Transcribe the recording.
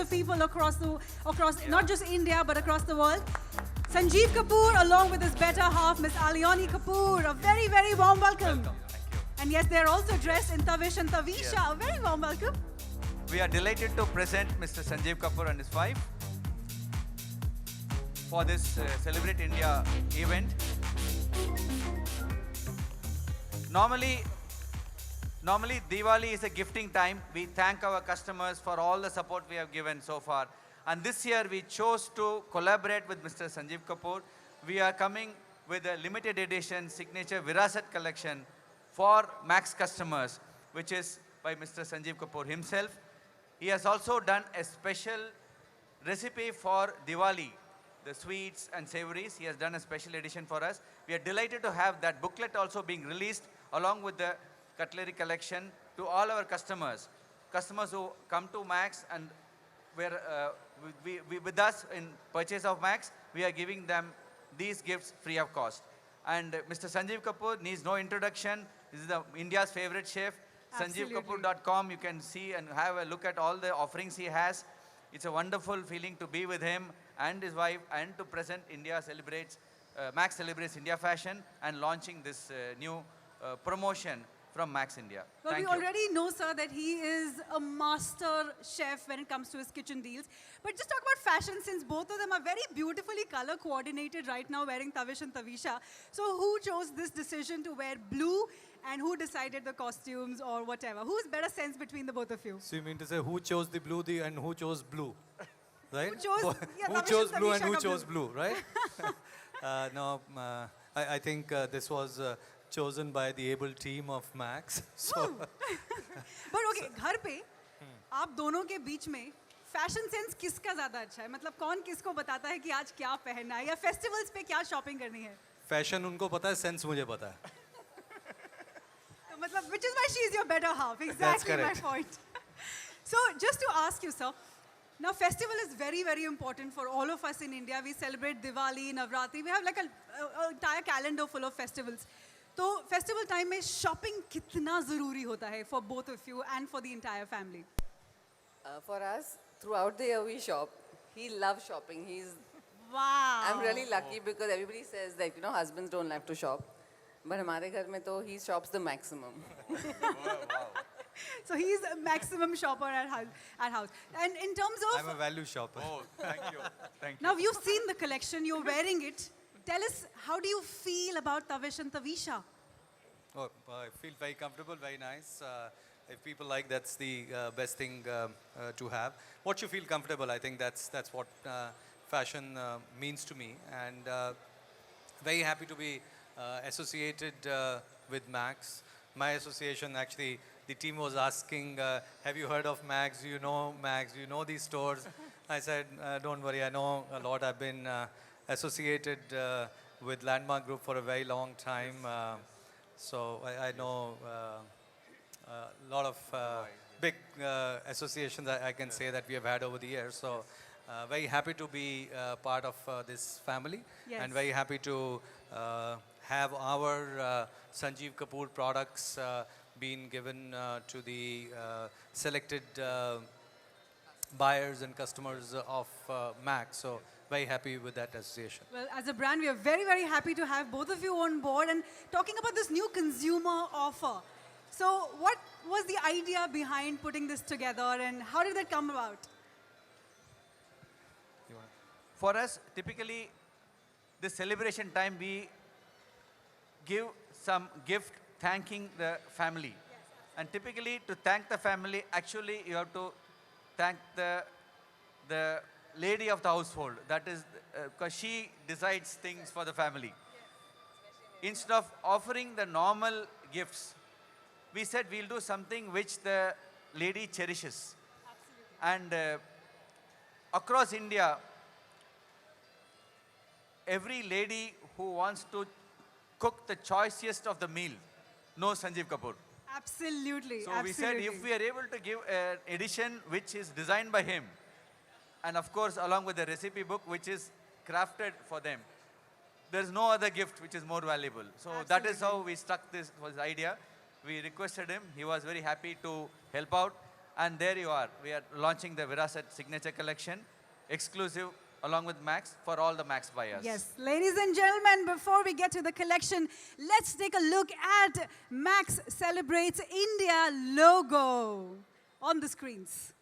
of people across not just India but across the world. Sanjeev Kapoor, along with his better half, Miss Alioni Kapoor. A very, very warm welcome. Welcome. Thank you. And yes, they're also dressed in Tavish and Tavisha. Yes. A very warm welcome. We are delighted to present Mr. Sanjeev Kapoor and his wife for this Celebrate India event. Normally Diwali is a gifting time. We thank our customers for all the support we have given so far. And this year we chose to collaborate with Mr. Sanjeev Kapoor. We are coming with a limited edition signature Virasat collection for Max customers, which is by Mr. Sanjeev Kapoor himself. He has also done a special recipe for Diwali, the sweets and savories. He has done a special edition for us. We are delighted to have that booklet also being released along with the cutlery collection to all our customers. Customers who come to Max and with us in purchase of Max, we are giving them these gifts free of cost. And Mr. Sanjeev Kapoor needs no introduction. This is India's favorite chef. SanjeevKapoor.com, you can see and have a look at all the offerings he has. It's a wonderful feeling to be with him and his wife and to present Max celebrates India fashion and launching this new promotion from Max India. Well, Thank we you. already know, sir, that he is a master chef when it comes to his kitchen deals. But just talk about fashion, since both of them are very beautifully color coordinated right now, wearing Tavish and Tavisha. So who chose this decision to wear blue, and who decided the costumes or whatever? Who's better sense between the both of you? So you mean to say who chose the blue and who chose blue, right? Who chose- yeah, who Tavish chose and blue and Tavisha who ka chose blue. blue, right? I think this was chosen by the able team of Max. So But okay, घर पे आप दोनों के बीच में fashion sense किसका ज्यादा अच्छा है? मतलब कौन किसको बताता है कि आज क्या पहनना है या फेस्टिवल्स पे क्या शॉपिंग करनी है? फैशन उनको पता है, सेंस मुझे पता है. तो मतलब which is why she is your better half. That's Exactly my correct. point. So just to ask you, sir, now festival is very, very important for all of us in India. We celebrate Diwali, Navratri. We have like a entire calendar full of festivals. तो festival time में shopping कितना ज़रूरी होता है for both of you and for the entire family? For us, throughout the year we shop. He loves shopping. Wow. I'm really lucky because everybody says that, husbands don't like to shop. But हमारे घर में तो he shops the maximum. So he's a maximum shopper at house. And in terms of I'm a value shopper. Oh, thank you. Thank you. now you've seen the collection, you're wearing it. Tell us, how do you feel about Tavish and Tavisha? Oh, I feel very comfortable, very nice. If people like, that's the best thing to have. What you feel comfortable, I think that's what fashion means to me. And very happy to be associated with Max. My association, actually, the team was asking, have you heard of Max? Do you know Max? Do you know these stores? I said, don't worry, I know a lot. I've been associated with Landmark Group for a very long time. So I know a lot of big associations I can say that we have had over the years. So very happy to be part of this family. Yes. And very happy to have our Sanjeev Kapoor products being given to the selected buyers and customers of Max. So very happy with that association. Well, as a brand, we are very, very happy to have both of you on board. And talking about this new consumer offer. So what was the idea behind putting this together and how did that come about? For us, typically, this celebration time, we give some gift thanking the family. And typically, to thank the family, actually, you have to thank the lady of the household. That is, because she decides things for the family. Instead of offering the normal gifts, we said we'll do something which the lady cherishes. Absolutely. And across India, every lady who wants to cook the choicest of the meal knows Sanjeev Kapoor. Absolutely. So absolutely. we said if we are able to give an edition which is designed by him, and of course along with the recipe book which is crafted for them, there is no other gift which is more valuable. So that is how we struck this was idea. We requested him. He was very happy to help out. And there you are. We are launching the Virasat Signature Collection, exclusive along with Max for all the Max buyers. Yes, ladies and gentlemen, before we get to the collection, let's take a look at Max Celebrates India logo on the screens.